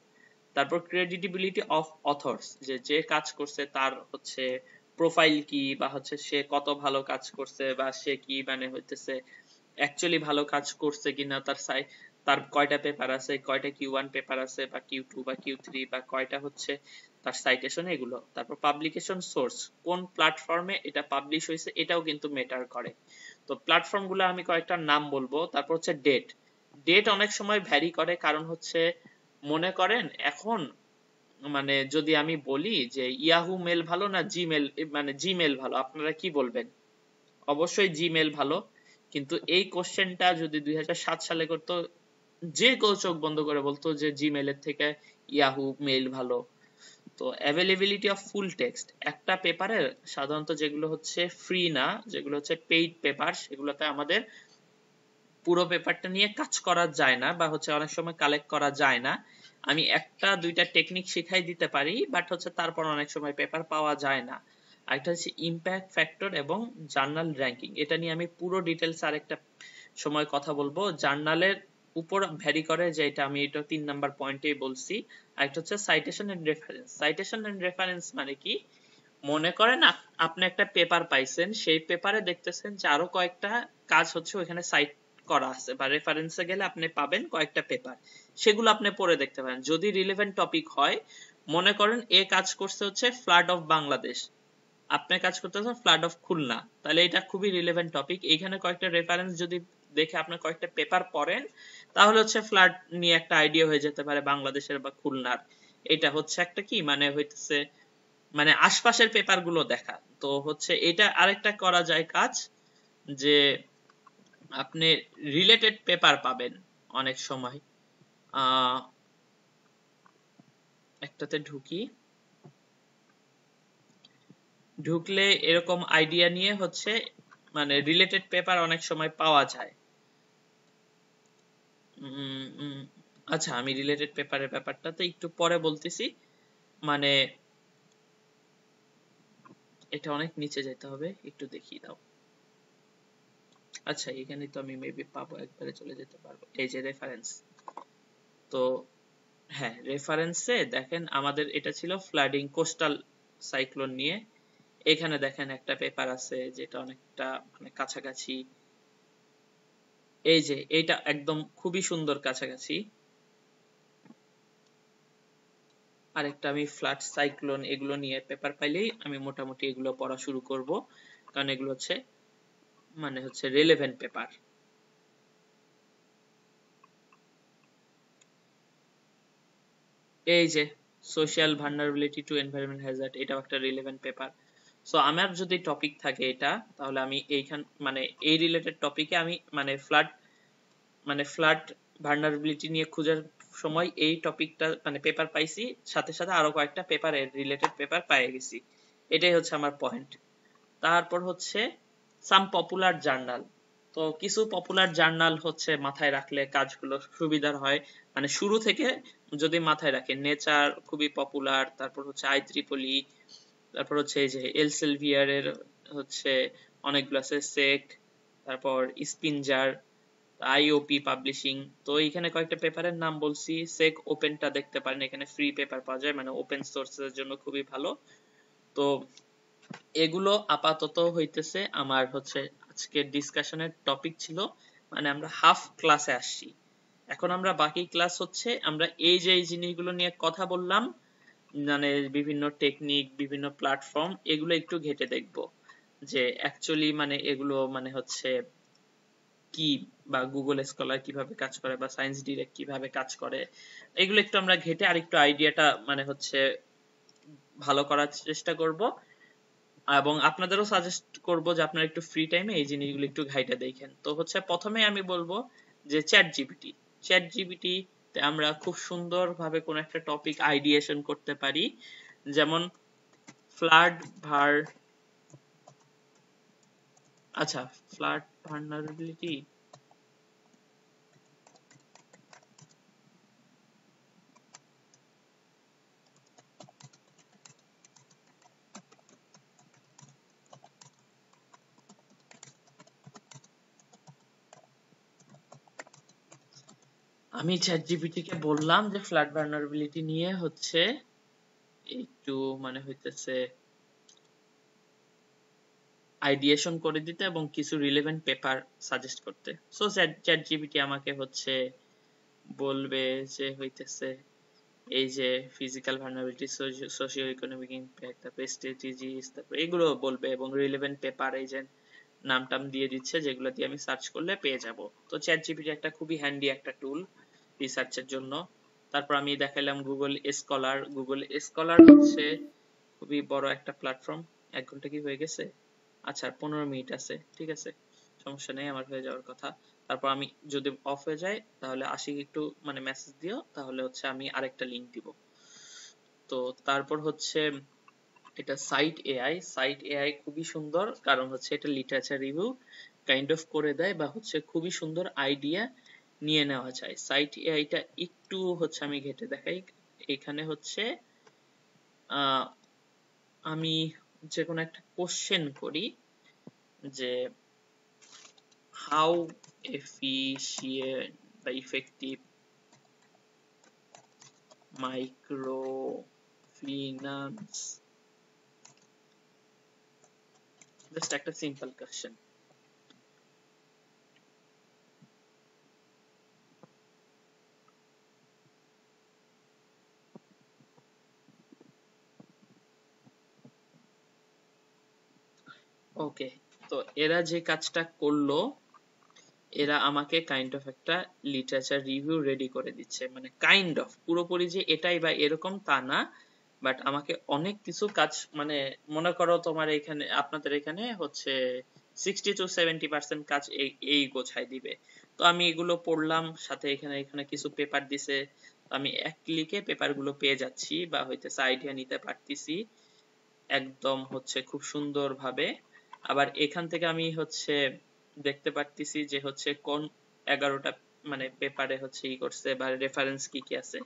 তারপর ক্রেডিটিবিলিটি অফ অথর্স, যে যে কাজ করছে তার হচ্ছে প্রোফাইল কি বা হচ্ছে সে কত ভালো কাজ করছে বা সে কি মানে হইতেছে অ্যাকচুয়ালি ভালো কাজ করছে কিনা, তার কয়টা পেপার আছে, কয়টা Q1 পেপার আছে বা Q2 বা Q3 বা কয়টা হচ্ছে তার সাইটেশন, এগুলো। তারপর পাবলিকেশন সোর্স, কোন প্ল্যাটফর্মে এটা পাবলিশ হয়েছে এটাও কিন্তু ম্যাটার করে। তো প্ল্যাটফর্ম গুলো আমি কয়েকটা নাম বলবো। তারপর হচ্ছে ডেট, ডেট অনেক সময় ভ্যারি করে, কারণ হচ্ছে মনে করেন এখন মানে যদি আমি বলি যে ইয়াহু মেল ভালো না জিমেল, মানে জিমেল ভালো, আপনারা কি বলবেন? অবশ্যই জিমেল ভালো, কিন্তু এই কোশ্চেনটা যদি 2007 সালে করতো, যে কেউ চোখ বন্ধ করে বলতো যে জিমেলের থেকে ইয়াহু মেল ভালো। তো অ্যাভেলেবিলিটি অফ ফুল টেক্সট, একটা পেপারের সাধারণত যেগুলো হচ্ছে ফ্রি না, যেগুলো হচ্ছে পেইড পেপার, সেগুলোতে আমাদের পুরো পেপারটা নিয়ে কাজ করা যায় না বা হচ্ছে অনেক সময় কালেক্ট করা যায় না। আমি একটা দুইটা টেকনিক শিখাই দিতে পারি, বাট হচ্ছে তারপর অনেক সময় পেপার পাওয়া যায় না। আরেকটা হচ্ছে ইম্প্যাক্ট ফ্যাক্টর এবং জার্নাল র্যাঙ্কিং, এটা নিয়ে আমি পুরো ডিটেলস আরেকটা সময় কথা বলবো। জার্নালের উপর ভ্যারি করে, যে এটা আমি এটা 3 নাম্বার পয়েন্টেই বলছি। আরেকটা হচ্ছে citation and reference. Citation and reference মানে কি, মনে করেন আপনি একটা পেপার পাইছেন, সেই পেপারে দেখতেছেন যে আরো কয়েকটা কাজ হচ্ছে ওইখানে সাইট করা আছে বা রেফারেন্সে গেলে আপনি পাবেন কয়েকটা পেপার, সেগুলো আপনি পড়ে দেখতে পারেন যদি রিলেভেন্ট টপিক হয়। মনে করেন এ কাজ করছে হচ্ছে ফ্লাড অফ বাংলাদেশ, আপনি কাজ করতেছেন ফ্লাড অফ খুলনা, তাহলে এটা খুবই রিলেভেন্ট টপিক। এইখানে কয়েকটা রেফারেন্স যদি দেখে আপনি কয়েকটা পেপার পড়েন, তাহলে হচ্ছে ফ্লাড নিয়ে একটা আইডিয়া হয়ে যেতে পারে বাংলাদেশের বা খুলনার। এটা হচ্ছে একটা কি মানে হইতেছে মানে আশপাশের পেপার গুলো দেখা। তো হচ্ছে এটা আরেকটা করা যায় কাজ, যে আপনি রিলেটেড পেপার পাবেন অনেক সময়। একটাতে ঢুকলে এরকম আইডিয়া নিয়ে হচ্ছে মানে রিলেটেড পেপার অনেক সময় পাওয়া যায়। আচ্ছা, আমি রিলেটেড পেপারের ব্যাপারটা তো একটু পরে বলতেছি। মানে এটা অনেক নিচে যেতে হবে, একটু দেখিয়ে দাও। আচ্ছা, এখানে তো আমি মেবি পাবো, একবারে চলে যেতে পারবো। এই যে রেফারেন্স, তো হ্যাঁ রেফারেন্সে দেখেন আমাদের এটা ছিল ফ্লাডিং কোস্টাল সাইক্লোন নিয়ে। এখানে দেখেন একটা পেপার আছে যেটা অনেকটা মানে কাছাকাছি, এই যে এটা একদম খুবই সুন্দর কাছাকাছি। আরেকটা আমি ফ্লাড সাইক্লোন এগুলো নিয়ে পেপার পাইলেই আমি মোটামুটি এগুলো পড়া শুরু করব, কারণ এগুলো হচ্ছে মানে হচ্ছে রিলেভেন্ট পেপার। এই যে social vulnerability to environment hazard, এটাও একটা রিলেভেন্ট পেপার। সো আমার যদি টপিক থাকে এটা, তাহলে আমি এইখান মানে এই রিলেটেড টপিকে আমি মানে ফ্লাড ভালনারেবিলিটি নিয়ে খোঁজার সময় এই টপিকটা মানে পেপার পাইছি, সাথে সাথে আরো কয়েকটা পেপার রিলেটেড পেপার পেয়ে গেছি। এটাই হচ্ছে আমার পয়েন্ট। তারপর হচ্ছে সাম পপুলার জার্নাল। তো কিছু পপুলার জার্নাল হচ্ছে মাথায় রাখলে কাজগুলো সুবিধার হয়, মানে শুরু থেকে যদি মাথায় রাখেন, নেচার খুবই পপুলার, তারপর হচ্ছে IEEE, তারপর হচ্ছে এই যে এলসেভিয়ার এর হচ্ছে অনেকগুলো আছে, সেক, তারপর স্পিনজার, IOP পাবলিশিং। তো এখানে কয়েকটা পেপারের নাম বলছি। সেক ওপেনটা দেখতে পারেন, এখানে ফ্রি পেপার পাওয়া যায়, মানে ওপেন সোর্সের জন্য খুবই ভালো। তো এগুলো আপাতত হইতেছে আমার হচ্ছে আজকের ডিসকাশনের টপিক ছিল, মানে আমরা হাফ ক্লাসে আসছি। এখন আমরা বাকি ক্লাস হচ্ছে আমরা এই যে এই জিনিসগুলো নিয়ে কথা বললাম, মানে বিভিন্ন টেকনিক, বিভিন্ন প্ল্যাটফর্ম, এগুলো একটু ঘেটে দেখব যে অ্যাকচুয়ালি মানে এগুলো মানে হচ্ছে কি, বা গুগল স্কলার কিভাবে কাজ করে, বা সায়েন্স ডিরেক্ট কিভাবে কাজ করে, এগুলো একটু আমরা ঘেটে আরেকটু আইডিয়াটা মানে হচ্ছে ভালো করার চেষ্টা করব। এবং আপনাদেরও সাজেস্ট করব যে আপনারা একটু ফ্রি টাইমে এই জিনিসগুলো একটু ঘাইটা দেখেন। তো হচ্ছে প্রথমে আমি বলবো যে চ্যাট জিপিটি তে আমরা খুব সুন্দরভাবে কোন একটা টপিক আইডিয়েশন করতে পারি, যেমন ফ্লাড ভার আচ্ছা ফ্লাড ভালনারেবিলিটি, আমি চ্যাট জিপিটি কে বললাম যে ফ্লাড ভালনারেবিলিটি নিয়ে হচ্ছে একটু মানে হইতেছে আইডিয়েশন করে দিতে এবং কিছু রিলেভেন্ট পেপার সাজেস্ট করতে। সো চ্যাট জিপিটি আমাকে হচ্ছে বলবে যে হইতেছে এই যে physical vulnerability, socio economic impact, তারপর স্ট্র্যাটেজিস, তারপর এগুলো বলবে এবং রিলেভেন্ট পেপার এই যে নাম টাম দিয়ে দিচ্ছে, যেগুলো দিয়ে আমি সার্চ করলে পেয়ে যাব। তো চ্যাট জিপিটি একটা খুবই হ্যান্ডি একটা টুল রিসার্চের জন্য। তারপর আমি দেখাইলাম গুগল স্কলার হচ্ছে খুবই বড় একটা প্ল্যাটফর্ম। 1 ঘন্টা কি হয়ে গেছে? আচ্ছা 15 মিনিট আছে, ঠিক আছে, সমস্যা নেই, আমার হয়ে যাওয়ার কথা। তারপর আমি যদি অফ হয়ে যায় তাহলে আশিক একটু মানে মেসেজ দিও, তাহলে হচ্ছে আমি আরেকটা লিংক দিব। তো তারপর হচ্ছে এটা সাইট এআই খুবই সুন্দর, কারণ হচ্ছে এটা লিটারেচার রিভিউ কাইন্ড অফ করে দেয়, বা হচ্ছে খুবই সুন্দর আইডিয়া নিয়ে নেওয়া যায়। সাইট এআইটা একটু হচ্ছে আমি ঘেটে দেখাই। এখানে হচ্ছে আমি যে কোনো একটা কোশ্চেন করি যে হাউ এফিশিয়েন্ট বা ইফেক্টিভ মাইক্রো ফিন্যান্স, জাস্ট একটা সিম্পল কোশ্চেন। ওকে, তো এরা যে কাজটা করলো, এরা আমাকে কাইন্ড অফ একটা লিটারেচার রিভিউ রেডি করে দিচ্ছে, মানে কাইন্ড অফ, পুরোপুরি যে এটাই বা এরকম তা না, বাট আমাকে অনেক কিছু কাজ, মানে মনে করো তোমার এখানে আপনাদের এখানে হচ্ছে 60 to 70% কাজ এই গোছায় দিবে। তো আমি এগুলো পড়লাম, সাথে এখানে এখানে কিছু পেপার দিছে, আমি এক ক্লিকে পেপার গুলো পেয়ে যাচ্ছি, বা হইতেছে আইডিয়া নিতে পারতেছি একদম হচ্ছে খুব সুন্দর ভাবে। আবার এখান থেকে আমি হচ্ছে দেখতে পারতেছি যে হচ্ছে কোন 11টা মানে পেপারে হচ্ছে ই করছে, বা রেফারেন্স কি কি আছে।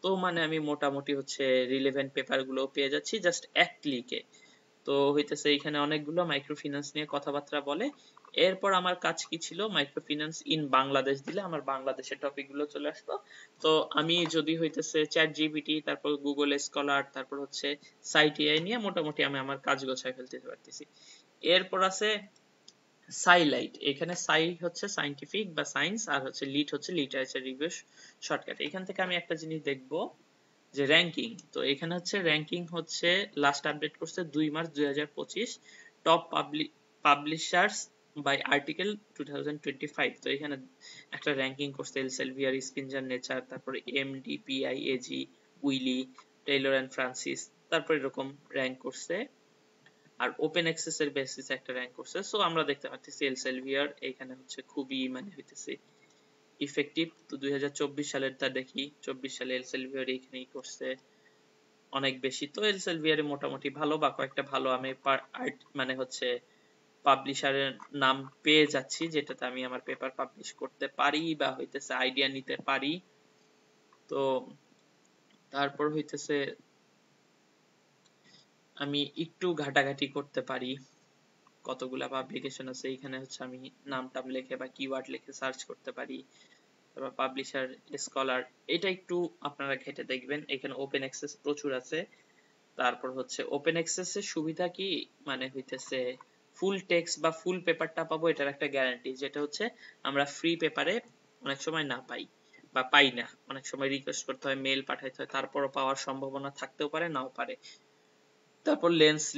তো মানে আমি মোটামুটি হচ্ছে রিলেভেন্ট পেপার গুলো পেয়ে যাচ্ছি জাস্ট এক ক্লিকে। তো হইতেছে এখানে অনেকগুলো মাইক্রো ফিন্যান্স নিয়ে কথাবার্তা বলে। এরপর আমার কাজ কি ছিল, মাইক্রো ফিন্যান্স ইন বাংলাদেশ দিলে আমার বাংলাদেশের টপিক গুলো চলে আসতো। তো আমি যদি হইতেছে চ্যাট জিপিটি, তারপর গুগল স্কলার, তারপর হচ্ছে সাইট এআই নিয়ে মোটামুটি আমি আমার কাজ গোছায় ফেলতে পারতেছি। এরপর আছে সাইলাইট। এখানে সাই হচ্ছে সাইন্টিফিক বা সায়েন্স, আর হচ্ছে লিট হচ্ছে লিটারেচার রিভিউ শর্টকাট। এখান থেকে আমি একটা জিনিস দেখবো যে র্যাঙ্কিং। তো এখানে হচ্ছে র্যাঙ্কিং হচ্ছে লাস্ট আপডেট করছে 2 March 2025, top publishers by article 2025। তো এখানে একটা র্যাঙ্কিং করছে এলসেভিয়ার, স্পিনজার, নেচার, তারপর MDPIAG, Wiley, Taylor and Francis, তারপর এরকম র্যাঙ্ক করছে। আর ওপেন অ্যাক্সেস এর বেসিসে একটা র্যাঙ্ক করছে। সো আমরা দেখতে পাচ্ছি এলসেভিয়ার এখানে হচ্ছে খুবই মানে হইতেছে ইফেক্টিভ। তো 2024 সালের তা দেখি, 24 সালে এলসেভিয়ার এখানেই করছে অনেক বেশি। তো এলসেভিয়ারে মোটামুটি ভালো বা কয়েকটা ভালো আমি মানে হচ্ছে পাবলিশারের নাম পেয়ে যাচ্ছি, যেটাতে আমি আমার পেপার পাবলিশ করতে পারি বা হইতেছে আইডিয়া নিতে পারি। তো তারপর হইতেছে আমি একটু ঘাটাঘাটি করতে পারি, কতগুলা পাবলিকেশন আছে এখানে হচ্ছে আমি নাম টাম লিখে বা কিওয়ার্ড লিখে সার্চ করতে পারি। তারপর পাবলিশার, স্কলার, এটা একটু আপনারা ঘেটে দেখবেন, এখানে ওপেন অ্যাক্সেস প্রচুর আছে। তারপর হচ্ছে ওপেন অ্যাক্সেস এর সুবিধা কি, মানে হইতেছে ফুল টেক্সট বা ফুল পেপারটা পাবো এটার একটা গ্যারান্টি, যেটা হচ্ছে আমরা ফ্রি পেপারে অনেক সময় না পাই বা পাই না, অনেক সময় রিকোয়েস্ট করতে হয়, মেল পাঠাইতে হয়, তারপরও পাওয়ার সম্ভাবনা থাকতেও পারে নাও পারে। তারপর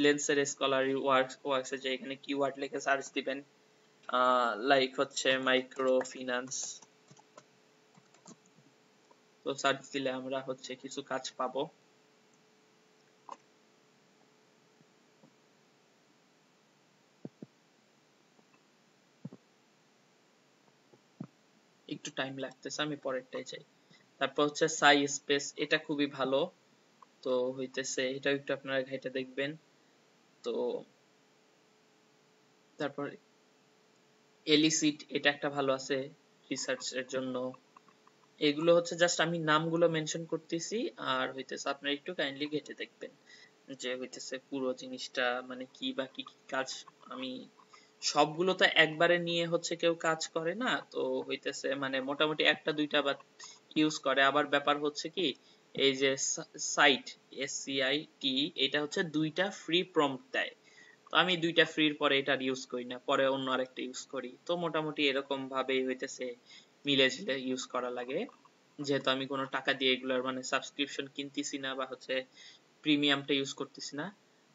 লেন্সের স্কলারি ওয়ার্কস যে এখানে কিওয়ার্ড লিখে সার্চ দিবেন, লাইক হচ্ছে মাইক্রো ফিন্যান্স, তো সার্চ দিলে আমরা হচ্ছে কিছু কাজ পাবো। একটু টাইম লাগতেছে, আমি পরেরটাই চাই। তারপর হচ্ছে সাই স্পেস, এটা খুবই ভালো, তো হইতেছে এটাও একটু আপনারা ঘেটে দেখবেন। তো তারপর এলিসিট, এটা একটা ভালো আছে রিসার্চ এর জন্য। এগুলো হচ্ছে জাস্ট আমি নামগুলো মেনশন করতেছি, আর হইতেছে আপনারা একটু কাইন্ডলি ঘেটে দেখবেন যে হইতেছে পুরো জিনিসটা মানে কি বা কি কি কাজ। আমি সবগুলো তো একবারে নিয়ে হচ্ছে কেউ কাজ করে না, তো হইতেছে মানে মোটামুটি একটা দুইটা বা ইউজ করে। আবার ব্যাপার হচ্ছে কি, এই যে সাইট, SCIT, এটা হচ্ছে দুইটা ফ্রি প্রম্পট দেয়, তো আমি দুইটা ফ্রির পরে এটা ইউজ করি না, পরে অন্য আরেকটা ইউজ করি। তো মোটামুটি এরকম ভাবেই হইতেছে মিলে ঝিলে ইউজ করা লাগে, যেহেতু আমি কোনো টাকা দিয়ে এগুলার মানে সাবস্ক্রিপশন কিনতেছি না বা হচ্ছে প্রিমিয়ামটা ইউজ করতেছি না।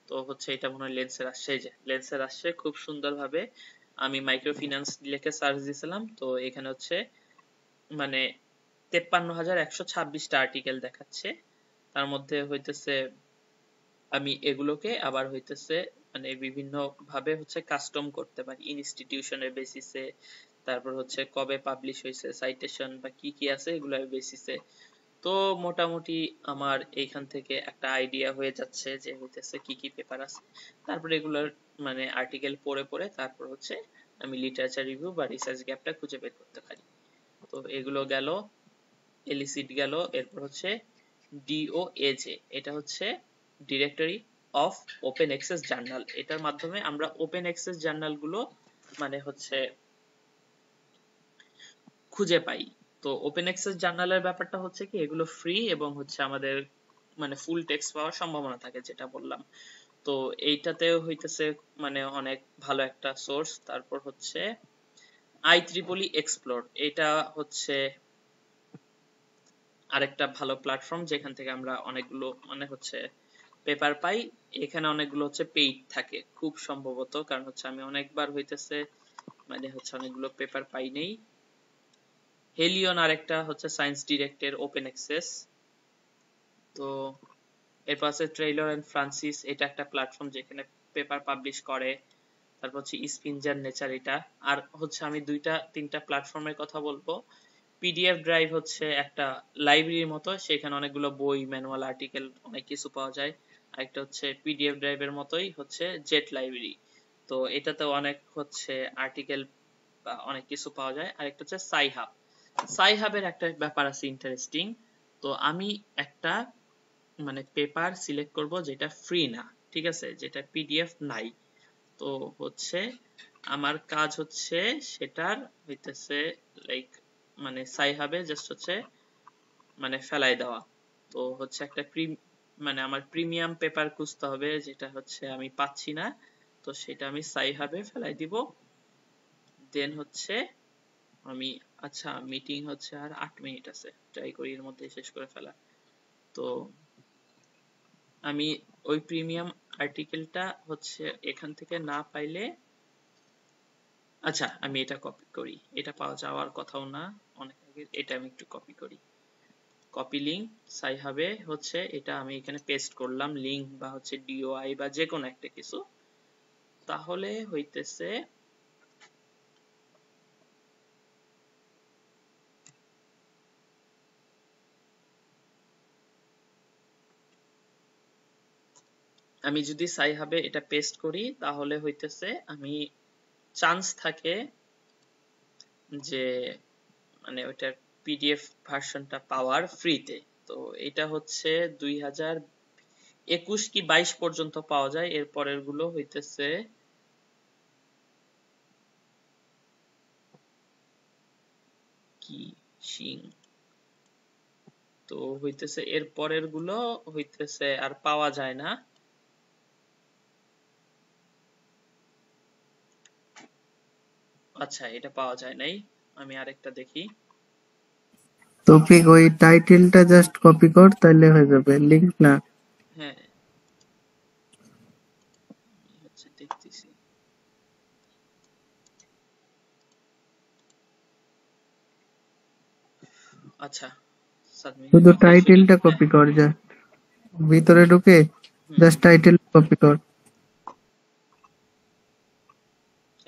তো হচ্ছে এটা মনে হয় লেন্সের আসছে, যে লেন্সের আসছে খুব সুন্দরভাবে। আমি মাইক্রো ফিন্যান্স লিখে সার্চ দিয়েছিলাম, তো এখানে হচ্ছে মানে 53,126টা আর্টিকেল দেখাচ্ছে। তার মধ্যে হইতেছে আমি এগুলোকে আবার হইতেছে মানে বিভিন্ন ভাবে হচ্ছে কাস্টম করতে পারি, ইনস্টিটিউশনের বেসিসে, তারপর হচ্ছে কবে পাবলিশ হয়েছে, সাইটেশন বা কি কি আছে এগুলোর বেসিসে। তো মোটামুটি আমার এইখান থেকে একটা আইডিয়া হয়ে যাচ্ছে যে হইতেছে কি কি পেপার আছে। তারপর এগুলোর মানে আর্টিকেল পড়ে পড়ে তারপর হচ্ছে আমি লিটারেচার রিভিউ বা রিসার্চ গ্যাপটা খুঁজে বের করতে পারি। তো এগুলো গেল, এলিসিট গেল, এরপর হচ্ছে DOAJ, এটা হচ্ছে directory of open access journal. এটার মাধ্যমে আমরা ওপেন অ্যাক্সেস জার্নাল গুলো মানে হচ্ছে খুঁজে পাই। তো ওপেন অ্যাক্সেস জার্নালের ব্যাপারটা হচ্ছে কি, এগুলো ফ্রি এবং হচ্ছে আমাদের মানে ফুল টেক্সট পাওয়ার সম্ভাবনা থাকে, যেটা বললাম। তো এইটাতেও হইতেছে মানে অনেক ভালো একটা সোর্স। তারপর হচ্ছে IEEE এক্সপ্লোর, এটা হচ্ছে আরেকটা ভালো প্ল্যাটফর্ম, যেখান থেকে আমরা অনেকগুলো মানে হচ্ছে পেপার পাই। এখানে অনেকগুলো হচ্ছে পেইড থাকে খুব সম্ভবত, কারণ হচ্ছে আমি অনেকবার হইতেছে মানে হচ্ছে অনেকগুলো পেপার পাই নেই। হেলিয়ন আরেকটা হচ্ছে সায়েন্স ডিরেক্টের ওপেন অ্যাক্সেস। তো এরপর আছে ট্রেইলর এন্ড ফ্রান্সিস, এটা একটা প্ল্যাটফর্ম যেখানে পেপার পাবলিশ করে। তারপর হচ্ছে স্পিনজার নেচার, এটা। আর হচ্ছে আমি দুইটা তিনটা প্ল্যাটফর্মের কথা বলবো। PDF ড্রাইভ হচ্ছে একটা লাইব্রেরির মতো, সেখানে অনেকগুলো বই, ম্যানুয়াল, আর্টিকেল অনেক কিছু পাওয়া যায়। আরেকটা হচ্ছে PDF ড্রাইভের মতোই হচ্ছে জেট লাইব্রেরি, তো এটাতে অনেক হচ্ছে আর্টিকেল বা অনেক কিছু পাওয়া যায়। আরেকটা হচ্ছে সাইহাব। সাইহাবের একটা ব্যাপার আছে ইন্টারেস্টিং। তো আমি একটা মানে পেপার সিলেক্ট করব যেটা ফ্রি না, ঠিক আছে, যেটা PDF নাই। তো হচ্ছে আমার কাজ হচ্ছে সেটার হইতেছে লাইক মানে সাইহাবে জাস্ট হচ্ছে মানে ফেলাই দেওয়া। তো হচ্ছে একটা মানে আমার প্রিমিয়াম পেপার খুঁজতে হবে, যেটা হচ্ছে আমি পাচ্ছি না, তো সেটা আমি সাইহাবে ফেলাই দিব। দেন হচ্ছে আমি, আচ্ছা মিটিং হচ্ছে আর 8 মিনিট আছে, ট্রাই করি এর মধ্যে শেষ করে ফেলা। তো আমি ওই প্রিমিয়াম আর্টিকেলটা হচ্ছে এখান থেকে না পাইলে, আচ্ছা আমি এটা কপি করি, এটা পাওয়া যাওয়ার কথাও না অনেক আগে, এটা আমি একটু কপি করি। কপি লিংক সাইহাবে হচ্ছে এটা আমি এখানে পেস্ট করলাম, লিংক বা হচ্ছে DOI বা যে কোনো একটা কিছু। তাহলে হইতেছে আমি যদি সাইহাবে এটা পেস্ট করি তাহলে হইতেছে আমি চান্স থাকে যে মানে ওইটার পিডিএফ ভার্সনটা পাওয়ার ফ্রিতে। তো এটা হচ্ছে 2021 কি 22 পর্যন্ত পাওয়া যায়, এর পরের গুলো হইতেছে কি শিং, তো হইতেছে এর পরের গুলো হইতেছে আর পাওয়া যায় না। আচ্ছা, এটা পাওয়া যায় নাই, আমি আরেকটা দেখি। তৌফিক ওই টাইটেলটা জাস্ট কপি কর তাহলে হয়ে যাবে, লিংক না। হ্যাঁ, আচ্ছা দেখতেছি। আচ্ছা, শুধু টাইটেলটা কপি কর, জাস্ট ভিতরে ঢুকে জাস্ট টাইটেল কপি কর।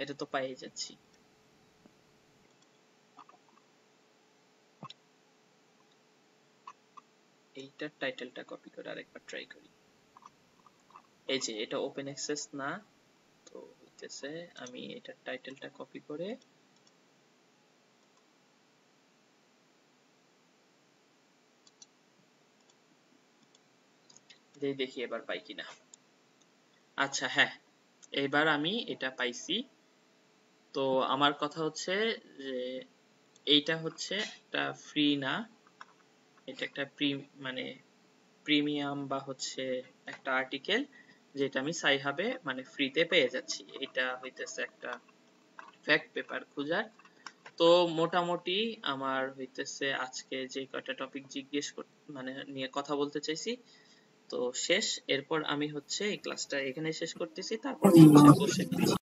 এটা তো পাই যাচ্ছি। এইটার টাইটেলটা কপি করে আরেকবার ট্রাই করি। এই যে এটা ওপেন অ্যাক্সেস না, তো হইতেছে আমি এটার টাইটেলটা কপি করে দেখি এবার পাই কিনা। আচ্ছা হ্যাঁ, এবার আমি এটা পাইছি। তো আমার কথা হচ্ছে যে এইটা হচ্ছে একটা ফ্রি না, এটা একটা মানে প্রিমিয়াম বা হচ্ছে একটা আর্টিকেল যেটা আমি সাইহাবে মানে ফ্রিতে পেয়ে যাচ্ছি। এটা হইতেছে একটা ফ্যাক্ট পেপার খোঁজার। তো মোটামুটি আমার হইতেছে আজকে যে কয়টা টপিক জিজ্ঞেস মানে নিয়ে কথা বলতে চাইছি তো শেষ। এরপর আমি হচ্ছে এই ক্লাসটা এখানে শেষ করতেছি, তারপর হচ্ছে বসে দিচ্ছি।